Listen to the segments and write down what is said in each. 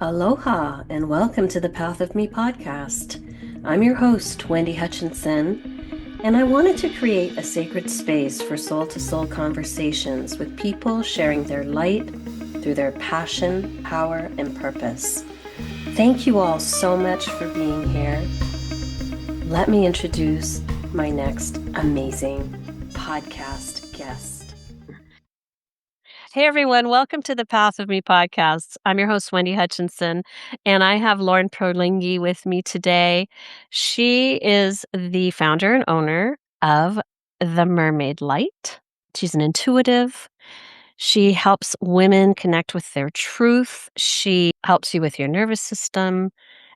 Aloha and welcome to the Path of Me podcast. I'm your host, Wendy Hutchinson, and I wanted to create a sacred space for soul-to-soul conversations with people sharing their light through their passion, power, and purpose. Thank you all so much for being here. Let me introduce my next amazing podcast guest. Hey everyone, welcome to the Path of Me podcast. I'm your host, Wendy Hutchinson, and I have Lauren Pearlingi with me today. She is the founder and owner of the Mermaid Light. She's an intuitive. She helps women connect with their truth. She helps you with your nervous system.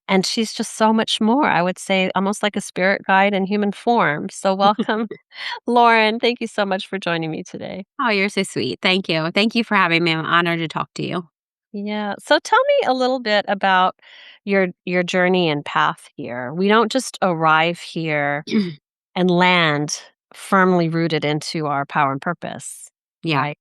And she's just so much more. I would say almost like a spirit guide in human form. So welcome, Lauren. Thank you so much for joining me today. Oh, you're so sweet. Thank you. Thank you for having me. I'm honored to talk to you. Yeah. So tell me a little bit about your journey and path here. We don't just arrive here and land firmly rooted into our power and purpose, Yeah. right?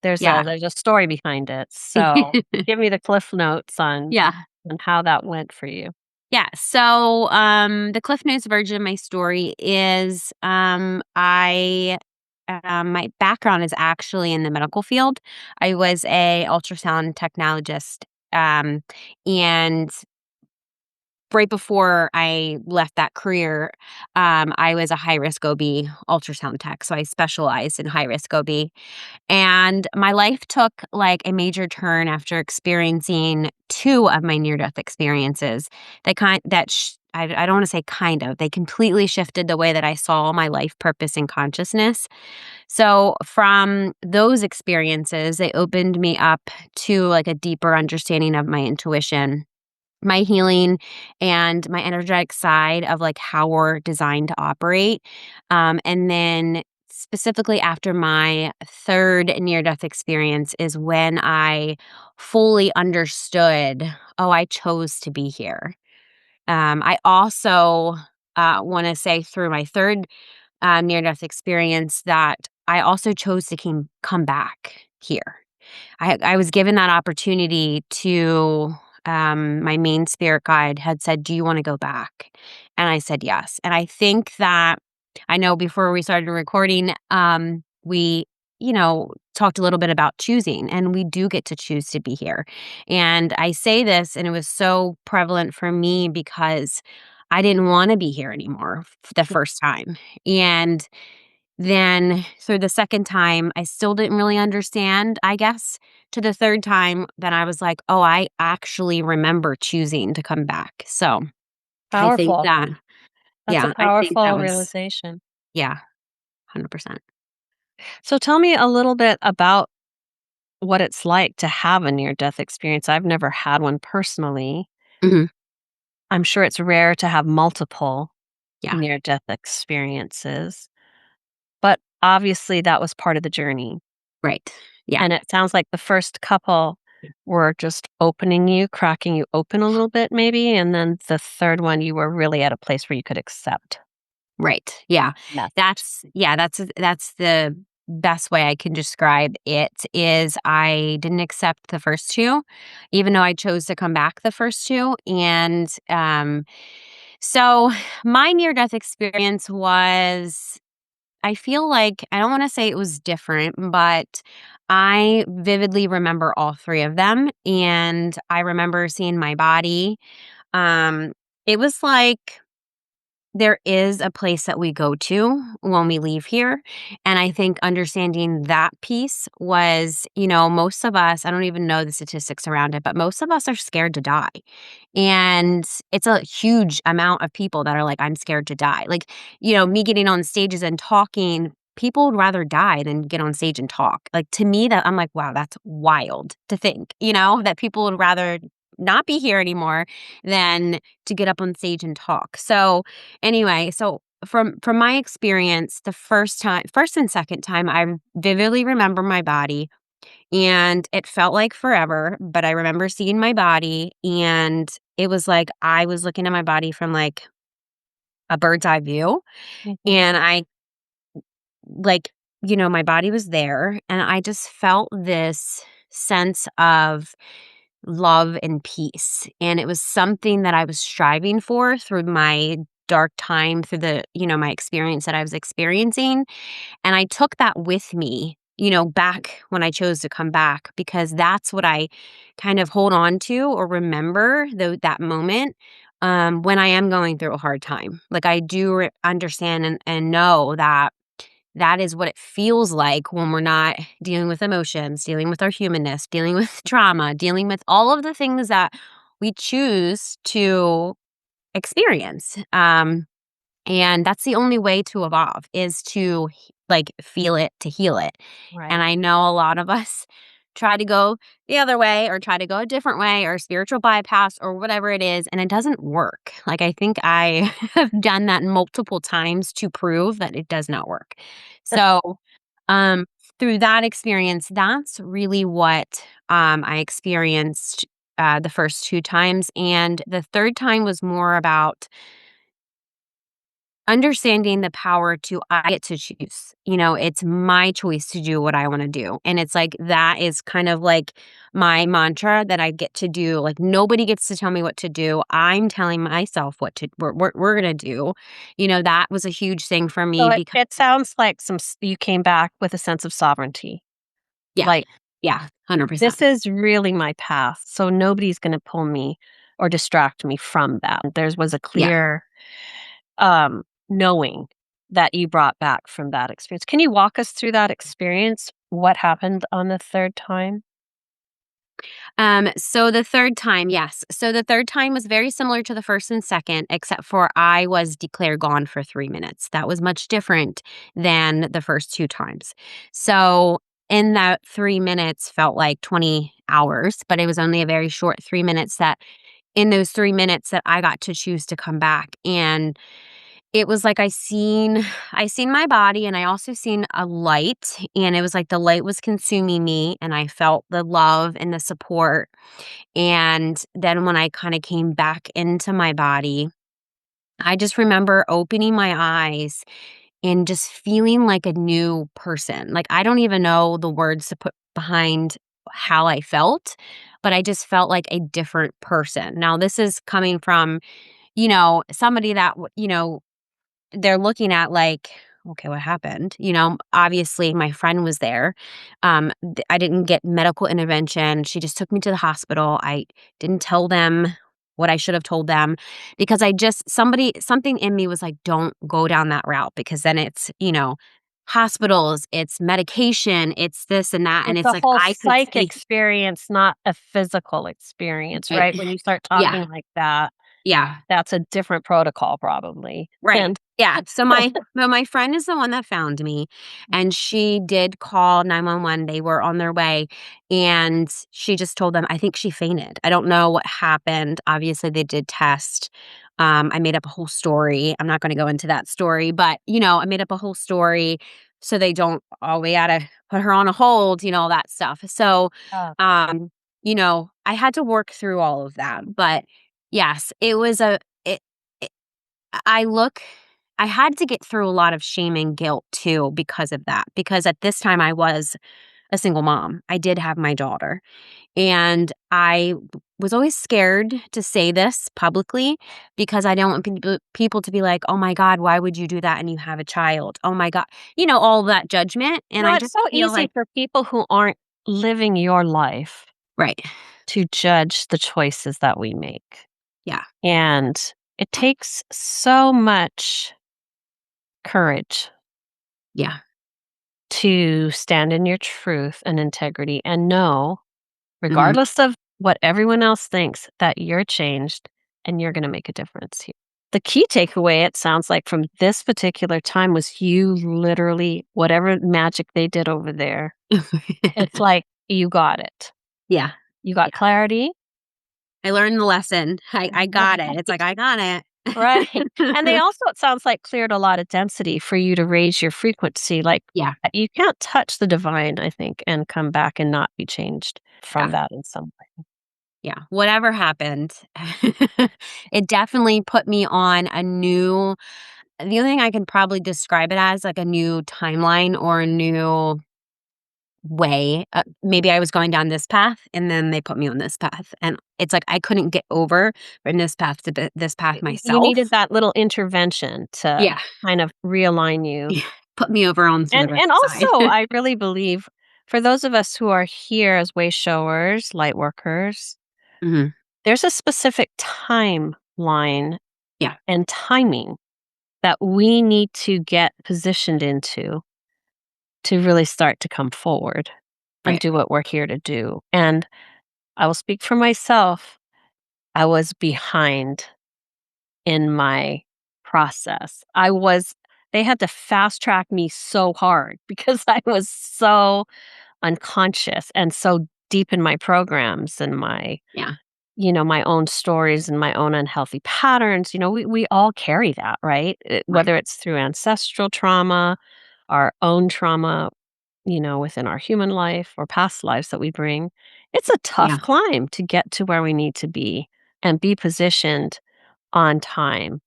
There's Yeah. a story behind it. So give me the cliff notes on Yeah. how that went for you. Yeah. So the Cliff Notes version of my story is I my background is actually in the medical field. I was a ultrasound technologist. And right before I left that career, I was a high risk OB ultrasound tech. So I specialized in high risk OB. And my life took like a major turn after experiencing two of my near death experiences. I don't want to say kind of, they completely shifted the way that I saw my life purpose and consciousness. So from those experiences, they opened me up to like a deeper understanding of my intuition, my healing, and my energetic side of like how we're designed to operate. And then specifically after my third near death experience is when I fully understood, oh, I chose to be here. I also want to say through my third near death experience that I also chose to come back here. I was given that opportunity to, my main spirit guide had said, "Do you want to go back?" And I said, "Yes." And I think that I know before we started recording, we, talked a little bit about choosing, and we do get to choose to be here. And I say this, and it was so prevalent for me because I didn't want to be here anymore the first time. And then through the second time, I still didn't really understand, I guess. To the third time, then I was like, oh, I actually remember choosing to come back. So I think Powerful. that, That's a I think that powerful was, realization. yeah, 100%. So tell me a little bit about what it's like to have a near death experience. I've never had one personally. Hmm. I'm sure it's rare to have multiple Yeah, near death experiences, but obviously that was part of the journey. right. Yeah, And it sounds like the first couple were just opening you, cracking you open a little bit, maybe. And then the third one, you were really at a place where you could accept. right. Yeah. Yes. That's the best way I can describe it is I didn't accept the first two, even though I chose to come back the first two. And so my near death experience was, I feel like, I don't want to say it was different, but I vividly remember all three of them. And I remember seeing my body. Um, it was like, there is a place that we go to when we leave here. And I think understanding that piece was, most of us, I don't even know the statistics around it, but most of us are scared to die. And it's a huge amount of people that are like, I'm scared to die. Like, me getting on stages and talking, people would rather die than get on stage and talk. Like, to me, that I'm like, wow, that's wild to think, that people would rather not be here anymore than to get up on stage and talk. So, anyway, so from my experience, the first and second time, I vividly remember my body, and it felt like forever, but I remember seeing my body, and it was like I was looking at my body from like a bird's eye view, Mhm. and I like, my body was there, and I just felt this sense of love and peace. And it was something that I was striving for through my dark time, through my experience that I was experiencing. And I took that with me, back when I chose to come back, because that's what I kind of hold on to or remember that moment when I am going through a hard time. Like I do understand and know that that is what it feels like when we're not dealing with emotions, dealing with our humanness, dealing with trauma, dealing with all of the things that we choose to experience. And that's the only way to evolve is to like feel it to heal it. And Right. I know a lot of us try to go the other way or try to go a different way or spiritual bypass or whatever it is, and it doesn't work. Like I think I have done that multiple times to prove that it does not work. So, um through that experience, that's really what I experienced the first two times, and the third time was more about understanding the power to I get to choose. It's my choice to do what I wanna do, and it's like that is kind of like my mantra that I get to do, like, nobody gets to tell me what to do. I'm telling myself what to we're gonna do. That was a huge thing for So me because it sounds like you came back with a sense of sovereignty. yeah. Like, Yeah, 100%. this is really my path, so nobody's gonna pull me or distract me from that. There was a Yeah. clear, knowing that you brought back from that experience. Can you walk us through that experience? What happened on the 3rd time? So the third time, yes. So the third time was very similar to the first and second, except for I was declared gone for 3 minutes. That was much different than the first two times. So in that 3 minutes felt like 20 hours, but it was only a very short 3 minutes that in those 3 minutes that I got to choose to come back. And it was like I seen my body and I also seen a light, and it was like the light was consuming me and I felt the love and the support. And then when I kind of came back into my body, I just remember opening my eyes and just feeling like a new person. Like I don't even know the words to put behind how I felt, but I just felt like a different person. Now this is coming from, somebody that they're looking at like, "Okay, what happened?" Obviously, my friend was there. I didn't get medical intervention. She just took me to the hospital. I didn't tell them what I should have told them because something in me was like, "Don't go down that route because then it's, hospitals, it's medication, it's this and that." And It's it's a like, whole I could psych see experience, not a physical experience, right. right? When you start Yeah. talking like that, Yeah. that's a different protocol probably. Right. And Yeah. So my friend is the one that found me, and she did call 911. They were on their way, and she just told them I think she fainted. I don't know what happened. Obviously, they did test. I made up a whole story. I'm not going to go into that story, but I made up a whole story so they don't. Oh, we gotta put her on a hold. All that stuff. So, Oh, I had to work through all of that, but yes, it was a. It, I look I had to get through a lot of shame and guilt too because of that, because at this time I was a single mom. I did have my daughter, and I was always scared to say this publicly because I don't want people to be like, "Oh my god, why would you do that and you have a child? Oh my god." All that judgment, and I it's just so feel easy like for people who aren't living your life right. to judge the choices that we make. Yeah. And it takes so much courage Yeah. to stand in your truth and integrity and know, Mhm. regardless of what everyone else thinks, that you're changed and you're going to make a difference here. The key takeaway, it sounds like, from this particular time was you literally, whatever magic they did over there, it's like you got it. Yeah. You got Yeah. clarity. I learned the lesson. I got it. It's like, I got Right. And they it. also, it sounds like, cleared a lot of density for you to raise your frequency. Like, Yeah. you can't touch the divine, I think, and come back and not be changed from Yeah. that in some way. Yeah, whatever happened, it definitely put me on the only thing I can probably describe it as, like, a new timeline or a new way. Maybe I was going down this path and then they put me on this path. And it's like I couldn't get over from this path to this path You needed myself. that little intervention to Yeah. kind of realign you. Yeah. Put me over onto the And right also, side. I really believe for those of us who are here as way showers, light workers, Mhm. there's a specific timeline Yeah. and timing that we need to get positioned into to really start to come forward and Right. do what we're here to do. And I will speak for myself. I was behind in my process. They had to fast track me so hard because I was so unconscious and so deep in my programs and Yeah. my own stories and my own unhealthy patterns. We all carry that, right? Right. Whether it's through ancestral trauma, our own trauma, within our human life or past lives that we bring. It's a tough Yeah. climb to get to where we need to be and be positioned on time.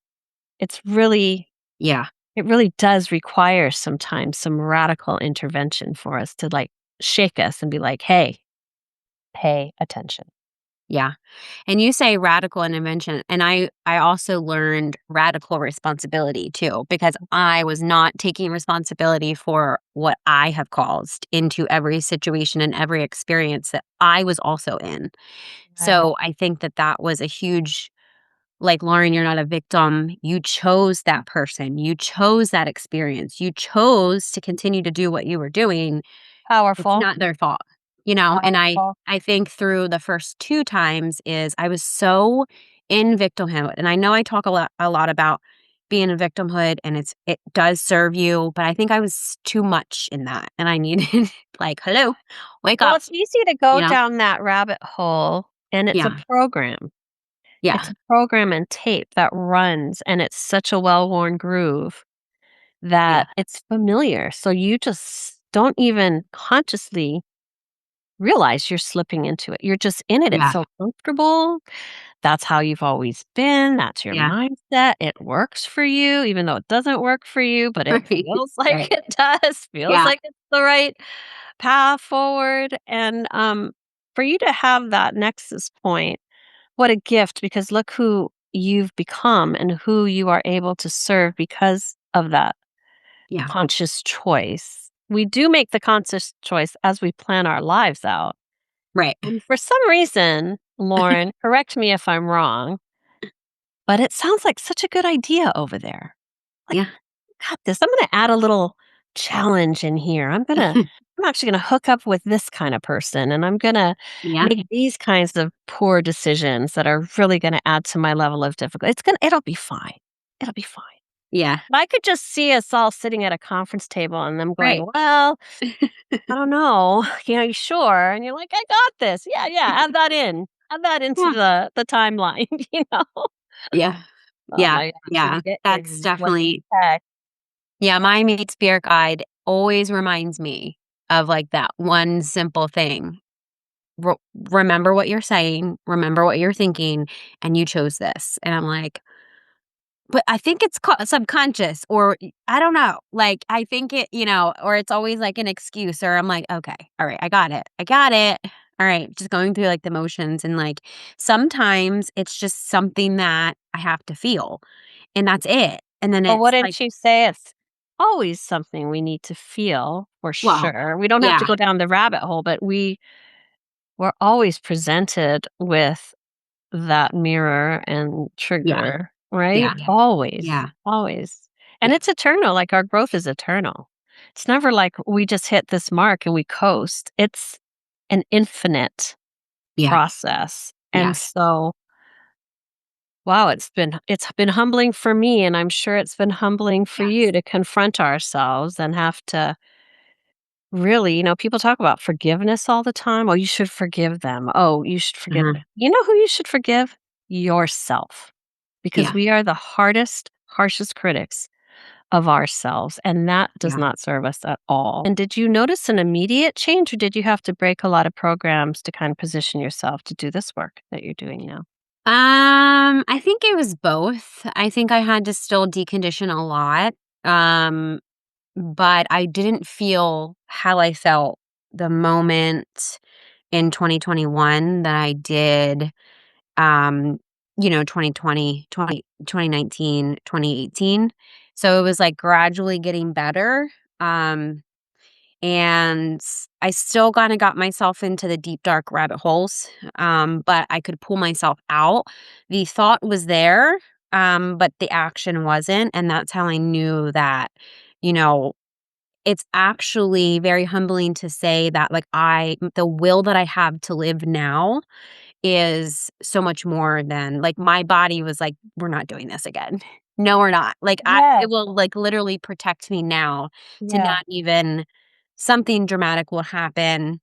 It's really Yeah. it really does require sometimes some radical intervention for us to like shake us and be like, "Hey, pay attention." Yeah. And you say radical intervention, and I also learned radical responsibility too, because I was not taking responsibility for what I have caused into every situation and every experience that I was also in. Right. So I think that that was a huge, like, Lauren, you're not a victim. You chose that person. You chose that experience. You chose to continue to do what you were doing. It's Powerful. not their fault, you know? And Powerful. I think through the first 2 times is I was so in victimhood, and I know I talk a lot about being in victimhood, and it does serve you, but I think I was too much in that, and I needed like, "Hello, wake Well, up," it's easy to you go know? down that rabbit hole, and it's a Yeah, program. yeah, It's a program and tape that runs, and it's such a well-worn groove yeah, that it's familiar, so you just don't even consciously realize you're slipping into it. You're just in it. It's yeah, so comfortable. That's how you've always been. That's your yeah, mindset. It works for you, even though it doesn't work for you, but it right, feels like right, it does, feels yeah, like it's the right path forward. And for you to have that nexus point, what a gift, because look who you've become and who you are able to serve because of that yeah, conscious choice. We do make the conscious choice as we plan our lives out. right, And for some reason, Lauren, correct me if I'm wrong, but it sounds like such a good idea over there. Like, yeah, got this. I'm gonna add a little challenge in here. I'm actually gonna hook up with this kind of person and I'm gonna yeah, make these kinds of poor decisions that are really gonna add to my level of difficulty. It'll be fine. It'll be fine. yeah, But I could just see us all sitting at a conference table and them right, going, "Well, I don't know. You sure?" And you're like, "I got this. Yeah, yeah, add that in. Add that into yeah, the timeline," you know? yeah, Oh yeah, my gosh, we yeah, get that's in what the definitely heck. yeah, my meat spirit guide always reminds me of, like, that one simple thing. Re Remember what you're saying, remember what you're thinking, and you chose this, and I'm like, "But I think it's subconscious," or I don't know, like, I think or it's always, like, an excuse, or I'm like, "Okay, alright, I got it, alright," just going through, like, the motions, and, like, sometimes it's just something that I have to feel, and that's it, and then Well, it's like, wouldn't you say it's always something we need to feel for well, sure? We don't have to yeah, go down the rabbit hole, but we're always presented with that mirror and yeah, trigger, right? yeah, Always, yeah, always. And yeah, it's eternal, like, our growth is eternal. It's never like we just hit this mark and we coast. It's an infinite yeah, process. And yes, so, wow, it's been humbling for me, and I'm sure it's been humbling for you yes, to confront ourselves and have to really, people talk about forgiveness all the time. "Oh, you should forgive them. Oh, you should forgive." uh-huh, You know who you should forgive? Yourself. Because yeah, we are the hardest, harshest critics of ourselves, and that does yeah. not serve us at all. And did you notice an immediate change, or did you have to break a lot of programs to kind of position yourself to do this work that you're doing now? I think it was both. I think I had to still decondition a lot, but I didn't feel how I felt the moment in 2021 that I did, 2020, 2019, 2018. So it was like gradually getting better. Um, and I still kind of got myself into the deep, dark rabbit holes, but I could pull myself out. The thought was there, but the action wasn't. And that's how I knew that, you know, it's actually very humbling to say that, like, the will that I have to live now is so much more than like, my body was like, "We're not doing this again. No, we're not." Like, it Yes. will, like, literally protect me now to Yeah. not even something dramatic will happen,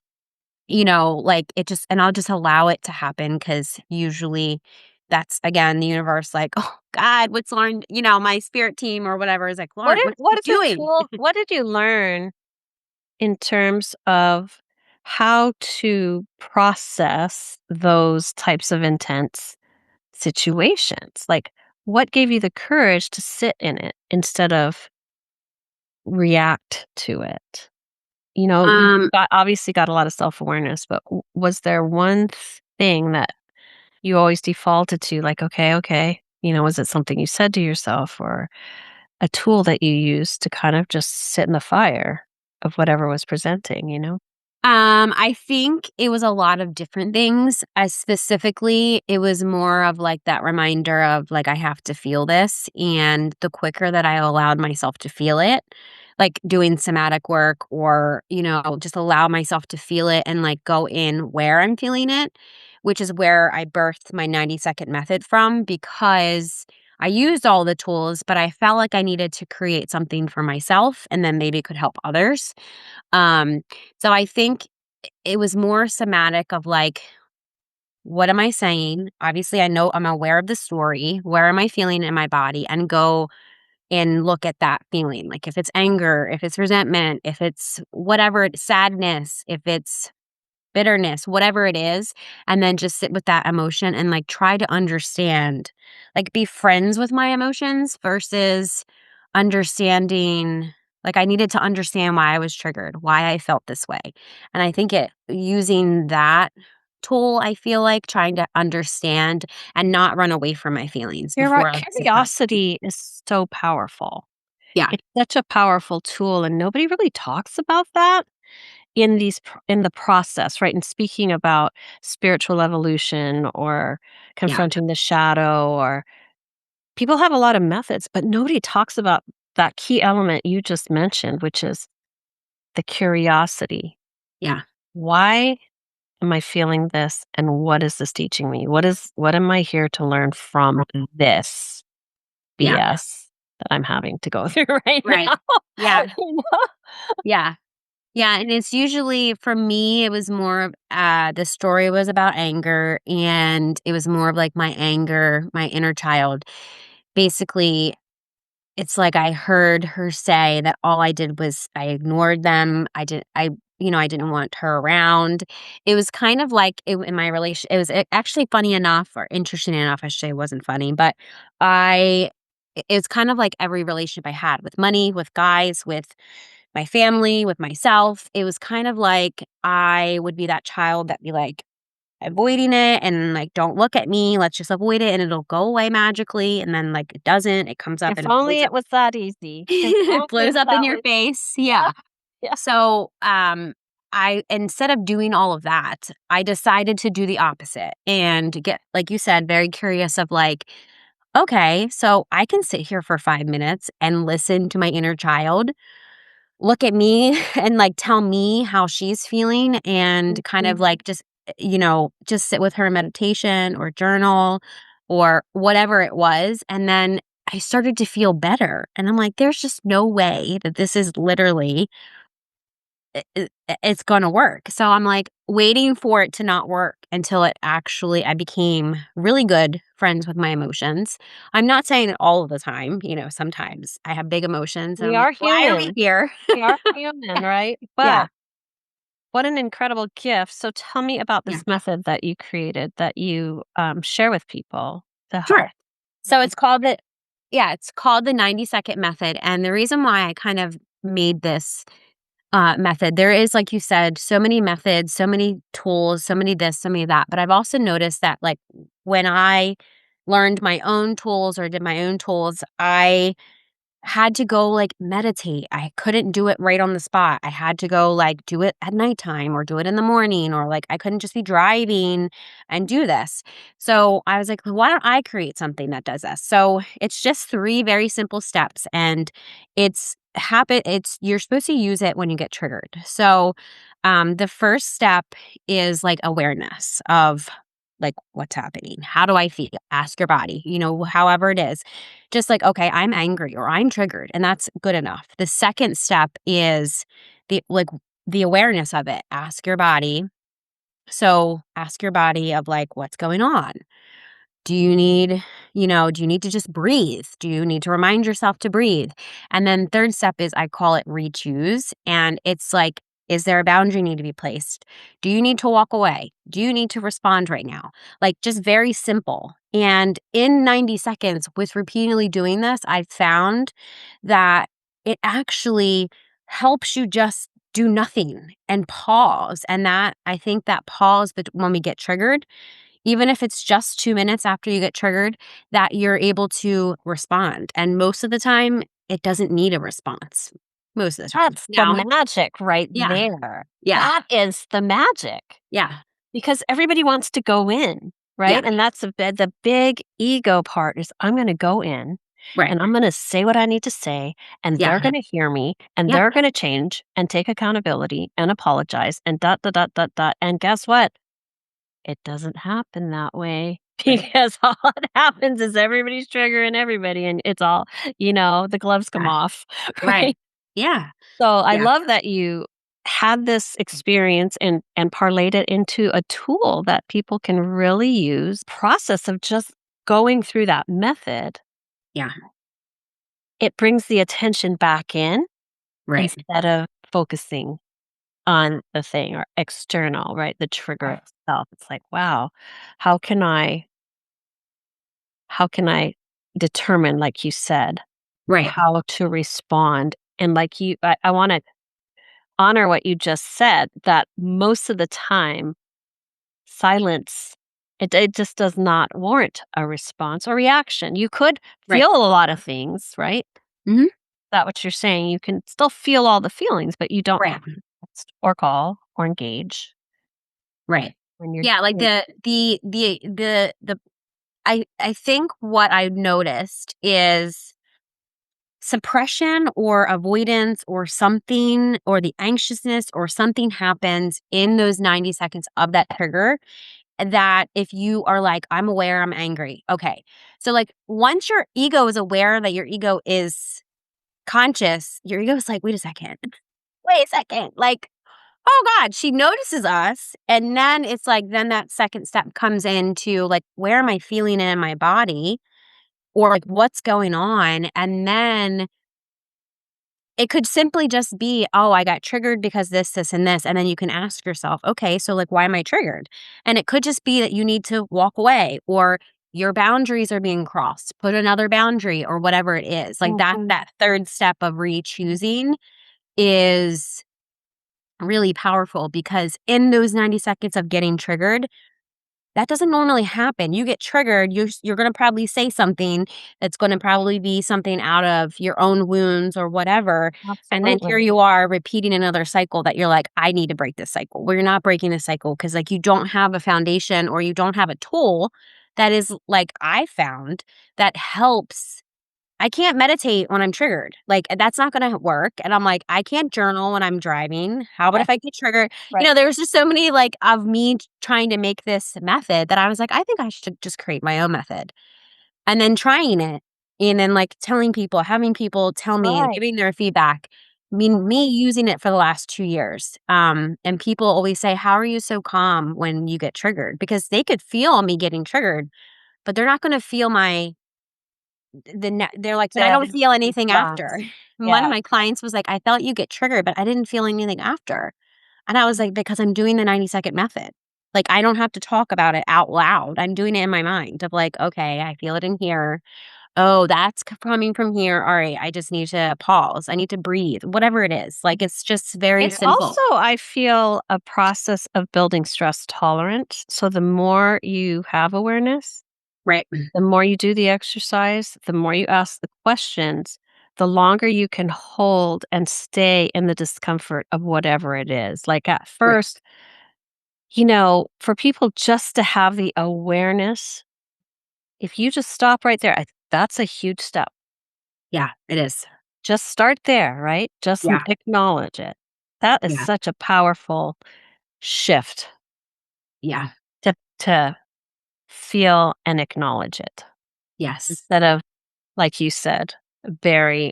like, it just and I'll just allow it to happen because usually that's, again, the universe like, "Oh, God, what's Lauren," my spirit team or whatever is like, "Lauren, what are What you is a doing?" tool what did you learn in terms of how to process those types of intense situations? Like, what gave you the courage to sit in it instead of react to it? You Um obviously got a lot of self-awareness, but was there one thing that you always defaulted to, like, "Okay, okay," was it something you said to yourself or a tool that you used to kind of just sit in the fire of whatever was presenting? I think it was a lot of different things. As specifically, it was more of like that reminder of like, I have to feel this. And the quicker that I allowed myself to feel it, like doing somatic work or, just allow myself to feel it and like go in where I'm feeling it, which is where I birthed my 90-second method from because I used all the tools, but I felt like I needed to create something for myself and then maybe it could help others. Um, so I think it was more somatic of like, what am I saying? Obviously, I know I'm aware of the story. Where am I feeling in my body? And go and look at that feeling. Like if it's anger, if it's resentment, if it's whatever, sadness, if it's bitterness, whatever it is, and then just sit with that emotion and like try to understand, like be friends with my emotions versus understanding. Like I needed to understand why I was triggered, why I felt this way. And I think using that tool, I feel like trying to understand and not run away from my feelings You're right. before I suppress them. Curiosity is so powerful. Yeah. It's such a powerful tool, and nobody really talks about that in the process, right? And speaking about spiritual evolution or Yeah. confronting the shadow, or people have a lot of methods, but nobody talks about that key element you just mentioned, which is the curiosity. Yeah. Why am I feeling this, and what is this teaching me? What am I here to learn from this Yeah. BS that I'm having to go through right Right. now? Yeah. You know? Yeah. Yeah, and it's usually for me, it was more of the story was about anger, and it was more of like my anger, my inner child. Basically, it's like I heard her say that all I did was I ignored them. I didn't want her around. It was kind of like in my relation. It was actually funny enough or interesting enough. I should say it wasn't funny, but I. It's kind of like every relationship I had with money, with guys, with my family, with myself. It was kind of like I would be that child that be like avoiding it and like, don't look at me. Let's just avoid it and it'll go away magically. And then like it doesn't. It comes up If and it blows only up. it was that easy. If It only blows up in that your was face. Yeah. yeah. So I instead of doing all of that, I decided to do the opposite and get, like you said, very curious of like, okay, so I can sit here for 5 minutes and listen to my inner child look at me and, like, tell me how she's feeling and kind Mhm. of, like, just sit with her in meditation or journal or whatever it was, and then I started to feel better, and I'm like, "There's just no way that this is literally it's gonna work." So I'm, like, waiting for it to not work until I became really good friends with my emotions. I'm not saying it all of the time, sometimes I have big emotions, and We I'm like, are "Why are we human. here?" We are human, right? Yeah, But what an incredible gift. So tell me about yeah, this method that you created that you, share with people to sure. help. So it's called the 90-second method, and the reason why I kind of made this method. There is, like you said, so many methods, so many tools, so many this, so many that. But I've also noticed that, like, when I learned my own tools or did my own tools, I had to go, like, meditate. I couldn't do it right on the spot. I had to go, like, do it at nighttime or do it in the morning, or, like, I couldn't just be driving and do this. So I was like, "Well, why don't I create something that does this?" So it's just 3 very simple steps, and it's you're supposed to use it when you get triggered. So, the first step is, like, awareness of, like, what's happening. How do I feel? Ask your body, however it is. Just like, okay, I'm angry or I'm triggered, and that's good enough. The second step is the awareness of it. Ask your body. So ask your body of, like, what's going on? Do you need to just breathe? Do you need to remind yourself to breathe? And then third step is, I call it re-choose. And it's like, is there a boundary need to be placed? Do you need to walk away? Do you need to respond right now? Like, just very simple. And in 90 seconds, with repeatedly doing this, I've found that it actually helps you just do nothing and pause. And that, I think that pause when we get triggered, even if it's just 2 minutes after you get triggered, that you're able to respond. And most of the time, it doesn't need a response. Most of the time. That's the Now, magic right yeah, there. yeah, That is the magic yeah, because everybody wants to go in, yeah, right? And that's the big ego part is I'm going to go in right, and I'm going to say what I need to say and yeah, they're going to hear me and yeah, they're going to change and take accountability and apologize and dot dot dot dot dot. And guess what? It doesn't happen that way right, because all that happens is everybody's triggering everybody and it's all, the gloves come yeah, off, right? right, yeah, So I yeah, love that you had this experience and parlayed it into a tool that people can really use. Process of just going through that method, yeah, it brings the attention back in right, instead of focusing on the thing or external, right? The trigger itself. It's like, wow, how can I how can I determine, like you said, right, how to respond? And like I want to honor what you just said that most of the time, silence, it just does not warrant a response or reaction. You could right, feel a lot of things, right? mhm, Is that what you're saying? You can still feel all the feelings, but you don't right, have to text or call or engage right. when you're Yeah, like doing I think what I noticed is suppression or avoidance or something, or the anxiousness or something happens in those 90 seconds of that trigger, that if you are like, I'm aware, I'm angry. Okay. So, like, once your ego is aware that your ego is conscious, your ego is like, wait a second. Wait a second. Like, oh God, she notices us. And then it's like, then that second step comes into, like, where am I feeling it in my body? Or, like, what's going on? And then it could simply just be, "Oh, I got triggered because this, and this," and then you can ask yourself, "Okay, so, like, why am I triggered?" And it could just be that you need to walk away, or your boundaries are being crossed, put another boundary or whatever it is. Like, Mhm. that third step of re-choosing is really powerful, because in those 90 seconds of getting triggered, that doesn't normally happen. You get triggered, you're gonna probably say something that's gonna probably be something out of your own wounds or whatever, and then here Absolutely. you are repeating another cycle that you're like, "I need to break this cycle." Well, you're not breaking the cycle because, like, you don't have a foundation or you don't have a tool that is, like, I found, that helps. I can't meditate when I'm triggered. Like, that's not gonna work, and I'm like, I can't journal when I'm driving. How about Yeah, if I get triggered? right. There was just so many, like, of me trying to make this method that I was like, I think I should just create my own method. And then trying it, and then, like, telling people, having people tell me and Right. giving their feedback. I mean, me using it for the last 2 years, and people always say, "How are you so calm when you get triggered?" Because they could feel me getting triggered, but they're not gonna feel they're like, "But I The don't feel anything after." response. One of Yeah. my clients was like, "I felt you get triggered, but I didn't feel anything after." And I was like, "Because I'm doing the 90-second method." Like, I don't have to talk about it out loud. I'm doing it in my mind of, like, "Okay, I feel it in here. "Oh, that's coming from here. All right, I just need to pause. I need to breathe." Whatever it is. Like, it's just very It's also, simple. I feel, a process of building stress tolerance. So the more you have awareness, Right. the more you do the exercise, the more you ask the questions, the longer you can hold and stay in the discomfort of whatever it is. Like at Right. first, for people just to have the awareness, if you just stop right there, that's a huge step. Yeah, it is. Just start there, right? Just Yeah. acknowledge it. That is Yeah. such a powerful shift Yeah. to feel and acknowledge it Yes. instead of, like you said, bury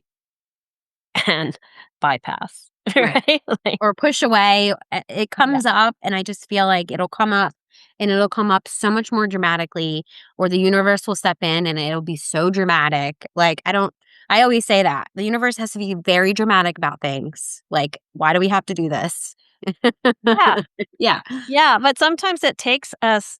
and bypass, Right. right? Like, Or push away. It yeah, comes up, and I just feel like it'll come up, and it'll come up so much more dramatically, or the universe will step in and it'll be so dramatic. Like, I always say that the universe has to be very dramatic about things. Like, why do we have to do this? yeah, Yeah. yeah. But sometimes it takes us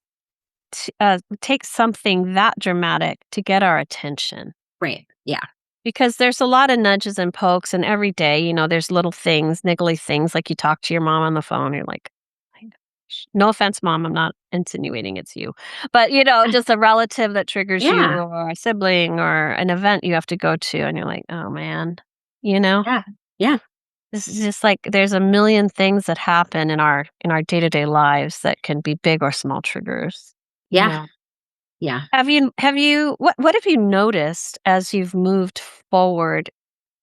takes something that dramatic to get our attention Right. Yeah. because there's a lot of nudges and pokes, and every day, there's little things, niggly things, like you talk to your mom on the phone. You're like, "My gosh." No offense, mom. I'm not insinuating it's you, but just a relative that triggers you, Yeah. or a sibling, or an event you have to go to, and you're like, oh man, you know. Yeah. Yeah. This is just like there's a million things that happen in our day-to-day lives that can be big or small triggers, you Yeah. know? Yeah. What have you noticed as you've moved forward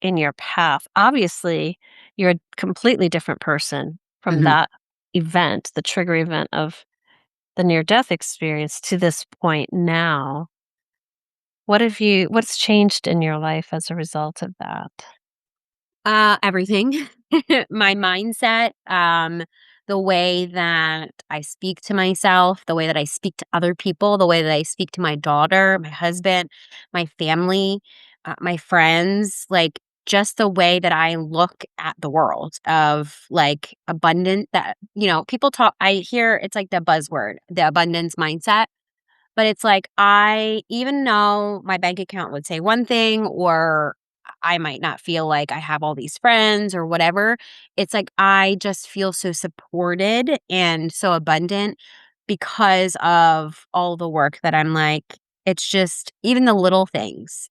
in your path? Obviously, you're a completely different person from Mhm. that event, the trigger event of the near-death experience to this point now. What's changed in your life as a result of that? Everything. My mindset, the way that I speak to myself, the way that I speak to other people, the way that I speak to my daughter, my husband, my family, my friends, like just the way that I look at the world of like abundant that, people talk, I hear it's like the buzzword, the abundance mindset. But it's like, even though my bank account would say one thing, or I might not feel like I have all these friends or whatever, it's like I just feel so supported and so abundant because of all the work that I'm like, it's just even the little things,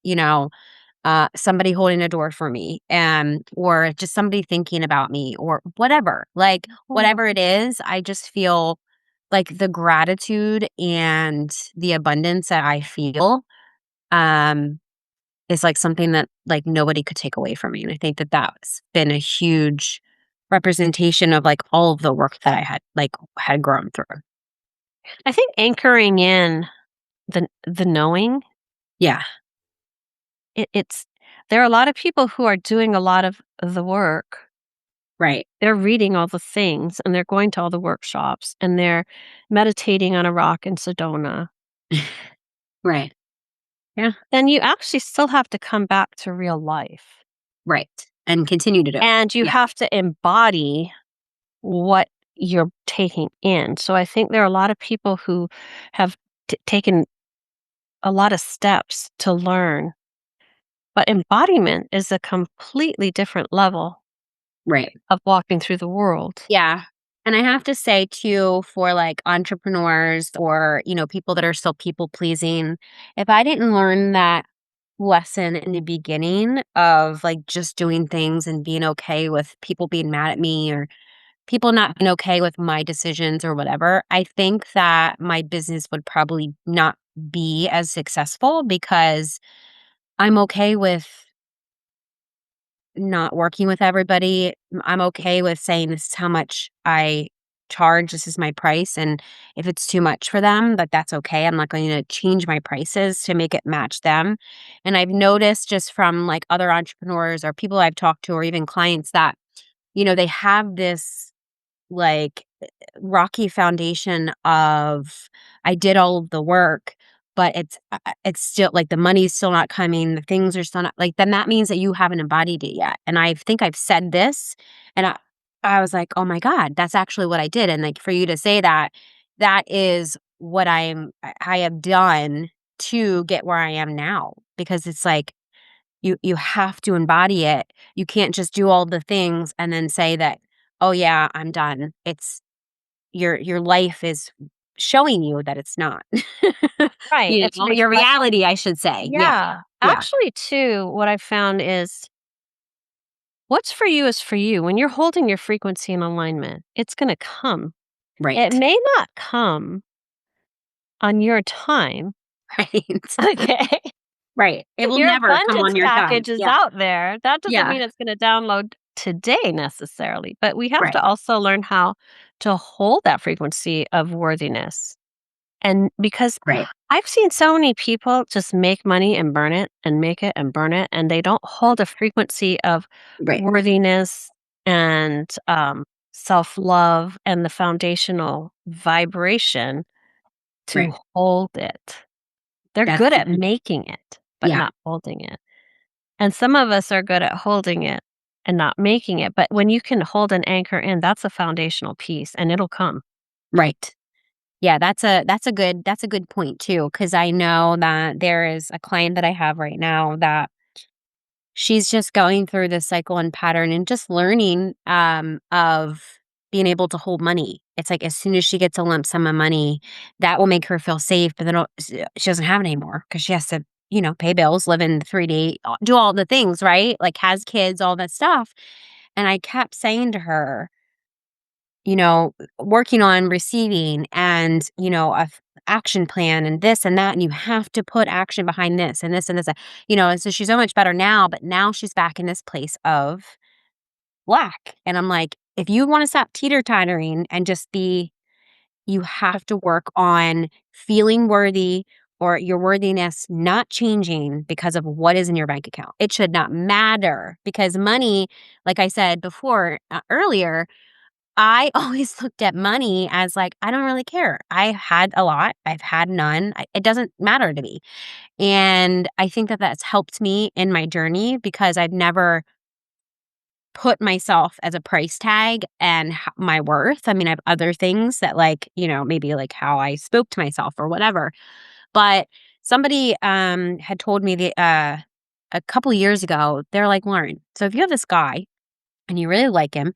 somebody holding a door for me, or just somebody thinking about me or whatever. Like Oh, whatever it is, I just feel like the gratitude and the abundance that I feel um is like something that like nobody could take away from me. And I think that that's been a huge representation of like all of the work that I had grown through. I think anchoring in the knowing, Yeah, it's there are a lot of people who are doing a lot of the work. right. They're reading all the things, and they're going to all the workshops, and they're meditating on a rock in Sedona. Right. Yeah. Then you actually still have to come back to real life, Right. And continue to do it. and you Yeah. have to embody what you're taking in. So I think there are a lot of people who have taken a lot of steps to learn, but embodiment is a completely different level Right. of walking through the world. Yeah. And I have to say too, for like entrepreneurs or, people that are still people pleasing, if I didn't learn that lesson in the beginning of like just doing things and being okay with people being mad at me or people not being okay with my decisions or whatever, I think that my business would probably not be as successful because I'm okay with not working with everybody. I'm okay with saying this is how much I charge, this is my price, and if it's too much for them, that's okay. I'm not going to change my prices to make it match them. And I've noticed just from like other entrepreneurs or people I've talked to or even clients that, they have this like rocky foundation of I did all of the work, but it's still like the money's still not coming, the things are still not like then that means that you haven't embodied it yet. And I think I've said this and I was like, "Oh my god, that's actually what I did." And like for you to say that, that is what I have done to get where I am now, because it's like you have to embody it. You can't just do all the things and then say that, "Oh yeah, I'm done." It's your life is showing you that it's not. Right, You it's know, your reflecting. reality, I should say. Yeah. Yeah. Yeah. Actually, too, what I've found is what's for you is for you. When you're holding your frequency in alignment, it's gonna come. It Right. may not come on your time, Right. okay? Right. It will Your never come abundance on your time. package is Yeah. out there. That doesn't Yeah. mean it's gonna download today necessarily, but we have to Right. also learn how to hold that frequency of worthiness. And because Right. I've seen so many people just make money and burn it and make it and burn it, and they don't hold a frequency of Right. worthiness and self love and the foundational vibration to Right. hold it. They're good That's at making it, but yeah. not holding it. And some of us are good at holding it and not making it. But when you can hold an anchor in, that's a foundational piece and it'll come. Right. Yeah, that's a good point too, because I know that there is a client that I have right now that she's just going through this cycle and pattern and just learning, of being able to hold money. It's like as soon as she gets a lump sum of money, that will make her feel safe, but then she doesn't have it anymore because she has to, pay bills, live in the 3D, do all the things, right? Like has kids, all that stuff. And I kept saying to her, working on receiving and, action plan and this and that. And you have to put action behind this and this and this. And so she's so much better now, but now she's back in this place of lack. And I'm like, if you want to stop teeter tottering and just you have to work on feeling worthy or your worthiness not changing because of what is in your bank account. It should not matter because money, like I said before, earlier, I always looked at money as like, I don't really care. I had a lot, I've had none. It doesn't matter to me. And I think that that's helped me in my journey because I've never put myself as a price tag and my worth. I mean, I have other things that, like, maybe like how I spoke to myself or whatever. But somebody had told me a couple of years ago, they're like, Lauren, so if you have this guy and you really like him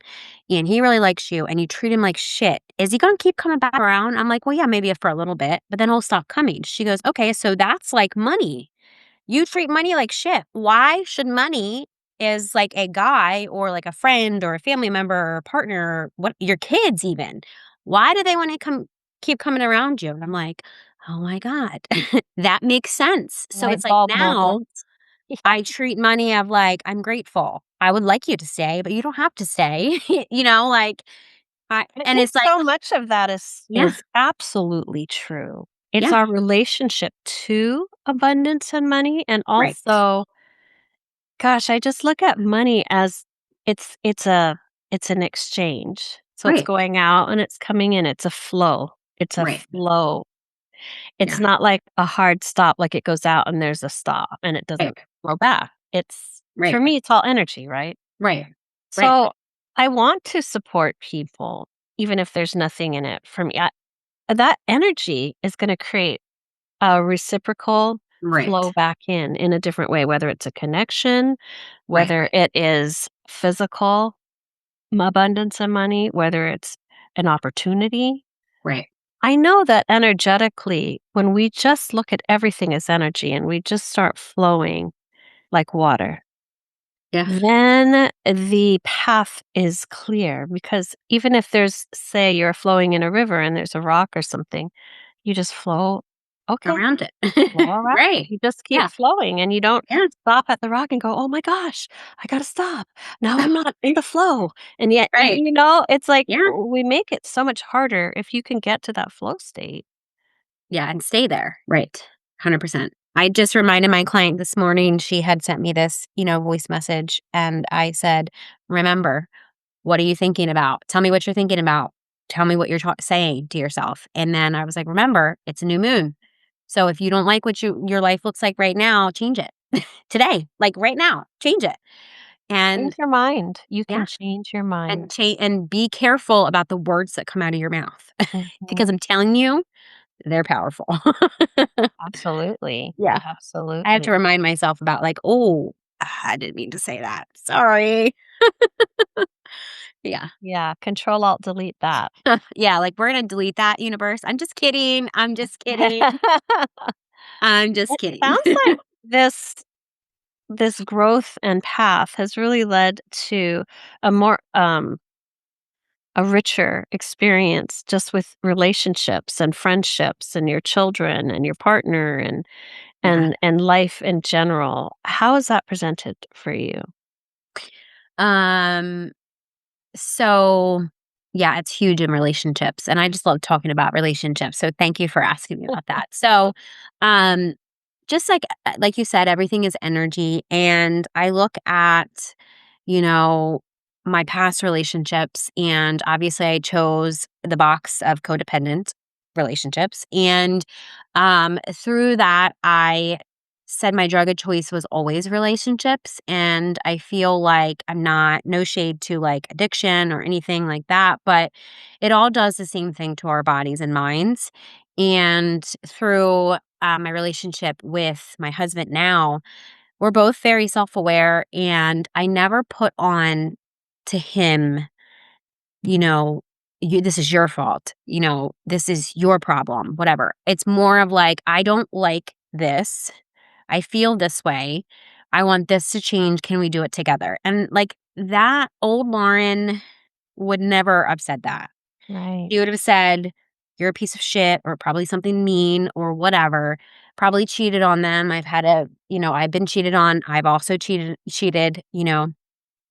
and he really likes you and you treat him like shit, is he going to keep coming back around? I'm like, well, yeah, maybe for a little bit, but then he'll stop coming. She goes, okay, so that's like money. You treat money like shit. Why should money is like a guy or like a friend or a family member or a partner or what your kids even? Why do they want to keep coming around you? And I'm like, oh my God, that makes sense. So Light it's like bulb now moment. I treat money of like, I'm grateful. I would like you to stay, but you don't have to stay. Like I and think it's like, so much of that is yeah, absolutely true. It's yeah, our relationship to abundance and money, and right, also, gosh, I just look at money as it's an exchange. So it's right, going out and it's coming in. It's a flow. It's a right, flow. It's yeah, not like a hard stop, like it goes out and there's a stop and it doesn't right, flow back. It's for right, me, it's all energy, right? right, right, So I want to support people, even if there's nothing in it for me. That energy is going to create a reciprocal flow right, back in a different way, whether it's a connection, right, whether it is physical abundance of money, whether it's an opportunity. right. I know that energetically, when we just look at everything as energy and we just start flowing like water, Yeah, then the path is clear because even if there's, say, you're flowing in a river and there's a rock or something, you just flow. Okay, around it. flow around it. Right. You just keep Yeah, flowing and you don't yeah, stop at the rock and go, oh my gosh, I got to stop. Now I'm not in the flow. And yet, right. it's like Yeah, we make it so much harder if you can get to that flow state. yeah, and stay there. Right. 100%. I just reminded my client this morning, she had sent me this, voice message, and I said, remember, what are you thinking about? Tell me what you're thinking about. Tell me what you're saying to yourself. And then I was like, remember, it's a new moon. So if you don't like what your life looks like right now, change it today, like right now, change it. Change And your mind. You yeah, can change your and mind. change and be careful about the words that come out of your mouth Mhm. because I'm telling you, they're powerful. Absolutely. Yeah. I have to Absolutely. remind myself about like, "Oh, I didn't mean to say that. Sorry." Yeah. Yeah, control alt delete that. Yeah, like, "We're gonna delete that, universe. I'm just kidding. I'm just kidding. I'm just It kidding." sounds like this growth and path has really led to a more, a richer experience just with relationships and friendships and your children and your partner and Yeah. life in general. How is that presented for you? Um, so, yeah, it's huge in relationships, and I just love talking about relationships, so thank you for asking me about that. So, um, just like you said, everything is energy, and I look at, you know, my past relationships, and obviously I chose the box of codependent relationships, and, through that, I said my drug of choice was always relationships, and I feel like I'm not no shade to, like, addiction or anything like that, but it all does the same thing to our bodies and minds, and through, my relationship with my husband now, we're both very self-aware, and I never put on to him, you know, "You this is your fault," "This is your problem," whatever. It's more of like, "I don't like this. I feel this way. I want this to change. Can we do it together?" And, like, that old Lauren would never have said that. Right. She would have said, "You're a piece of shit," or probably something mean or whatever. Probably cheated on them. I've been cheated on. I've also cheated,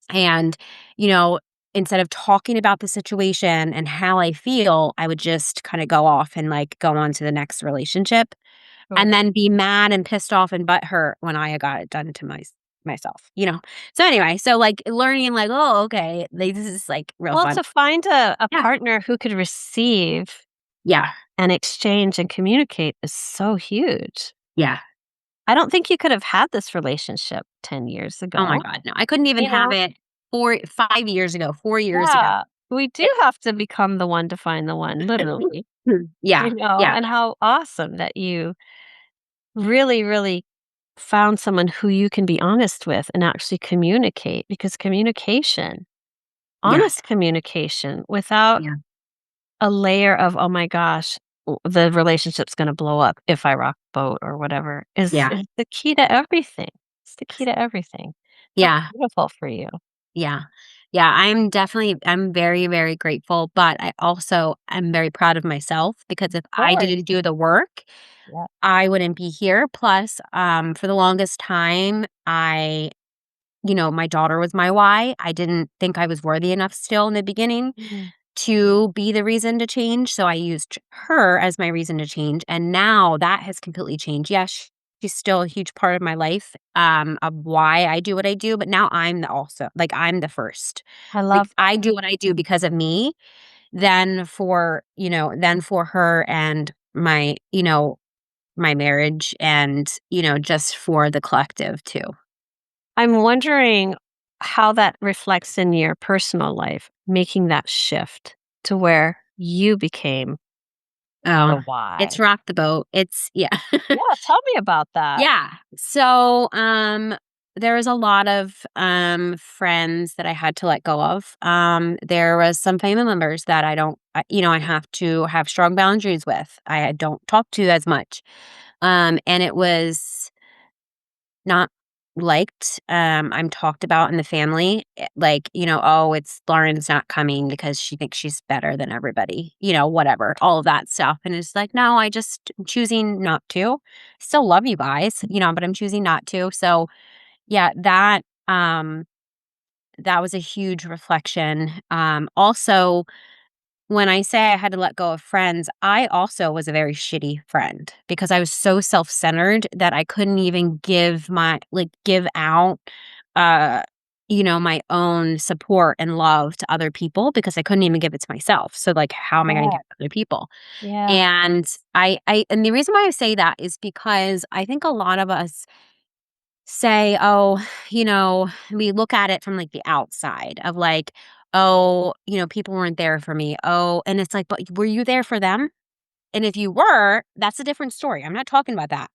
and, you know, instead of talking about the situation and how I feel, I would just kinda go off and, like, go on to the next relationship Sure. and then be mad and pissed off and butthurt when I got it done to myself. So, anyway, so, like, learning, like, "Oh, okay, like, this is, like, real Well, fun." to find a Yeah. partner who could receive Yeah. and exchange and communicate is so huge. Yeah. I don't think you could have had this relationship 10 years Oh my ago, god, no, I couldn't even you have know? it 5 years ago, 4 years ago. Yeah. We do It have to become the one to find the one, literally, Yeah, yeah, and how awesome that you really, really found someone who you can be honest with and actually communicate, because yeah, honest communication without yeah, a layer of, "Oh my gosh, the relationship's gonna blow up if I rock the boat," or whatever, yeah, is the key to everything. It's the key to everything. That's yeah, beautiful for you. yeah. Yeah, I'm very, very grateful, but I also am very proud of myself because if Of I course. didn't do the work, Yeah. I wouldn't be here. Plus, for the longest time, my daughter was my why. I didn't think I was worthy enough still in the beginning Mhm. to be the reason to change, so I used her as my reason to change, and now that has completely changed. Yes, she's still a huge part of my life, of why I do what I do, but now I'm the first. I Like, love I do what I do because of me, then for her and my marriage and, just for the collective too. I'm wondering how that reflects in your personal life, making that shift to where you became Oh, the it's why. rocked the boat. It's yeah. Yeah, tell me about that. Yeah. So, there was a lot of, friends that I had to let go of. There was some family members that I have to have strong boundaries with. I don't talk to as much. And it was not liked. I'm talked about in the family, like, "Oh, it's Lauren's not coming because she thinks she's better than everybody," whatever, all of that stuff. And it's like, no, I just am choosing not to. Still love you guys, but I'm choosing not to. So yeah, that was a huge reflection. Also, when I say I had to let go of friends, I also was a very shitty friend because I was so self-centered that I couldn't even give out, uh, my own support and love to other people because I couldn't even give it to myself. So, like, how am I gonna give Yeah. it to other people? Yeah. And the reason why I say that is because I think a lot of us say, "Oh," we look at it from, like, the outside of, like, "Oh, people weren't there for me. Oh," and it's like, "But were you there for them?" And if you were, that's a different story. I'm not talking about that.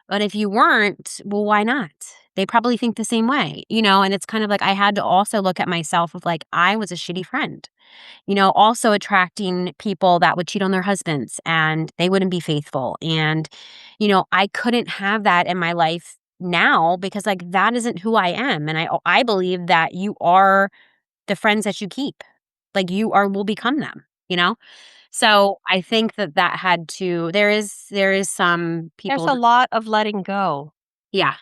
But if you weren't, well, why not? They probably think the same way, and it's kind of like I had to also look at myself of like, I was a shitty friend, also attracting people that would cheat on their husbands and they wouldn't be faithful. And, I couldn't have that in my life now because like that isn't who I am. And I believe that you are the friends that you keep. Like you will become them. So I think that had to there is some There's people a lot of letting go yeah.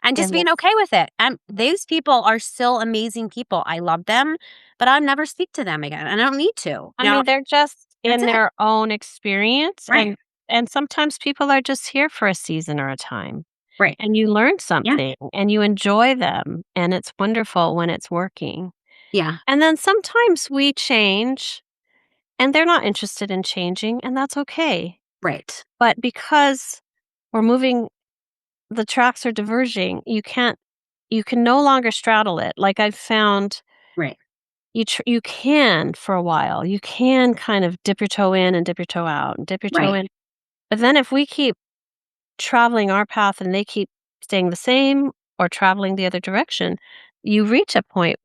And just in being this. okay with it. And those people are still amazing people. I love them, but I'll never speak to them again. And I don't need to. I mean, they're just That's in it. their own experience, Right. and sometimes people are just here for a season or a time, Right. and you learn Yeah. something, and you enjoy them, and it's wonderful when it's working. Yeah. And then sometimes we change, and they're not interested in changing, and that's okay. Right. But because we're moving the tracks are diverging, you can no longer straddle it. Like I've found Right. you can for a while. You can kind of dip your toe in and dip your toe out and dip your toe Right. in. But then if we keep traveling our path and they keep staying the same or traveling the other direction, you reach a point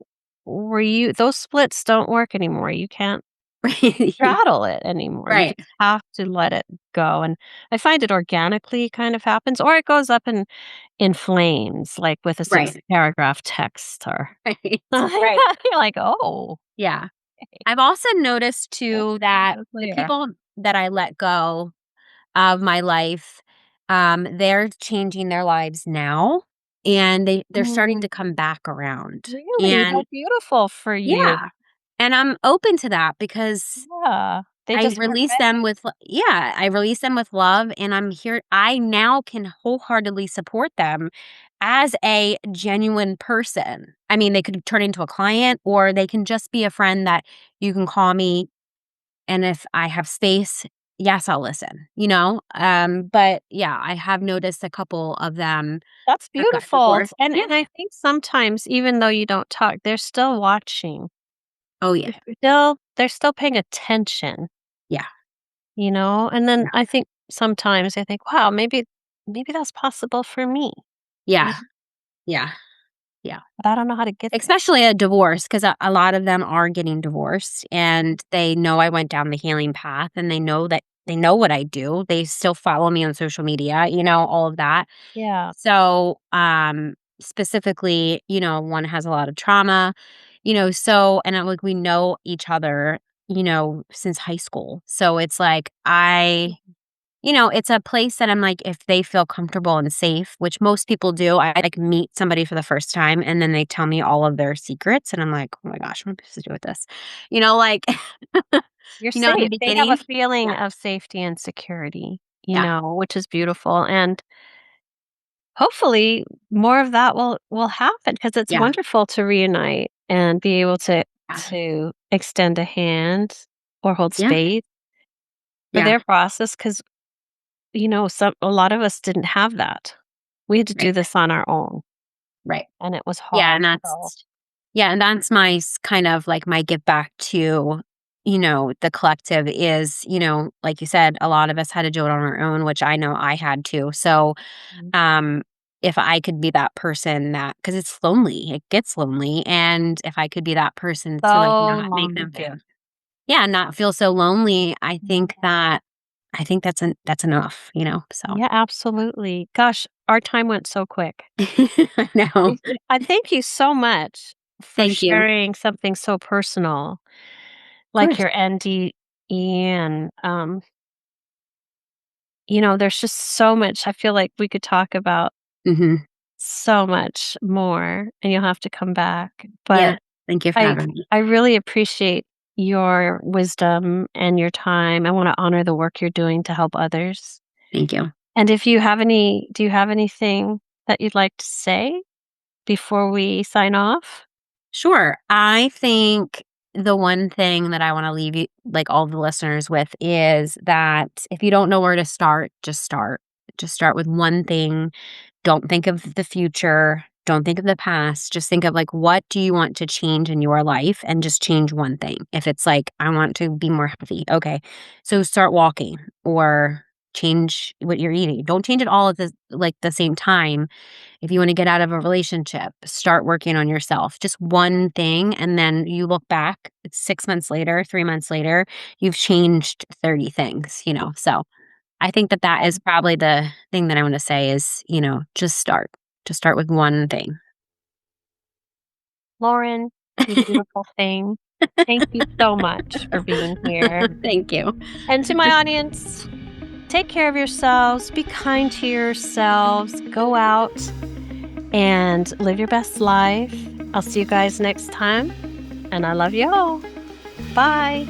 where those splits don't work anymore. You can't Right. straddle it anymore. You Right. just have to let it go. And I find it organically kind of happens, or it goes up in flames, like with a Right. 6-paragraph text or Right. Right. you're like, "Oh, Yeah. okay. I've also noticed That's too that so the clear." people that I let go of my life, they're changing their lives now and they're starting Mm, to come back around. really? How And beautiful for you. yeah. And I'm open to that because Yeah. They just weren't ready. I release them with love and I now can wholeheartedly support them as a genuine person. I mean, they could turn into a client or they can just be a friend that you can call me and if I have space, yes, I'll listen. But yeah, I have noticed a couple of them That's have gotten beautiful. divorced. And Yeah. I think sometimes even though you don't talk, they're still watching. Oh yeah. They're still paying attention, Yeah. And then Yeah. I think sometimes I think, "Wow, maybe that's possible for me." Yeah. You Yeah. Yeah. But I don't know how to get there. Especially a divorce, because a lot of them are getting divorced, and they know I went down the healing path, and they know what I do. They still follow me on social media, all of that. Yeah. So, specifically, one has a lot of trauma, and I'm like, we know each other, since high school. So it's like it's a place that I'm like, if they feel comfortable and safe, which most people do, I like meet somebody for the first time and then they tell me all of their secrets. And I'm like, oh my gosh, what am I supposed to do with this? Like, You're in the safe. They have a beginning. feeling Yeah. of safety and security, Yeah. which is beautiful, and hopefully more of that will happen because it's Yeah. wonderful to reunite and be able to Yeah. extend a hand or hold Yeah. space for Yeah. their process because a lot of us didn't have that. We had to Right. do this on our own, Right. and it was Yeah. hard, so And that's my kind of like my give back to, the collective is, like you said, a lot of us had to do it on our own, which I know I had to. So, mm, Um, if I could be that person because it's lonely, it gets lonely, and if I could be that person to, like, so not make them feel lonely. not feel so lonely, Yeah. I think that's enough, so Yeah, absolutely. Gosh, our time went so quick. I know. I thank you so much for Thank you. Of sharing something so personal like course. your NDE and, there's just so much I feel like we could talk about Mhm. so much more, and you'll have to come back, Yeah. but Thank you for I having me. I really appreciate your wisdom and your time. I wanna honor the work you're doing to help others. Thank you. And if you have any do you have anything that you'd like to say before we sign off? Sure. I think the one thing that I wanna leave you like, all the listeners with is that if you don't know where to start, just start. Just start with one thing. Don't think of the future. Don't think of the past. Just think of like, what do you want to change in your life and just change one thing. If it's like, I want to be more healthy. Okay. So start walking or change what you're eating. Don't change it all at the same time. If you want to get out of a relationship, start working on yourself. Just one thing. And then you look back, it's 6 months later, 3 months later, you've changed 30 things, So I think that is probably the thing that I want to say is, just start. Just start with one thing. Lauren, you beautiful thing. Thank you so much for being here. Thank you. And to my audience, take care of yourselves, be kind to yourselves, go out and live your best life. I'll see you guys next time, and I love you all. Bye.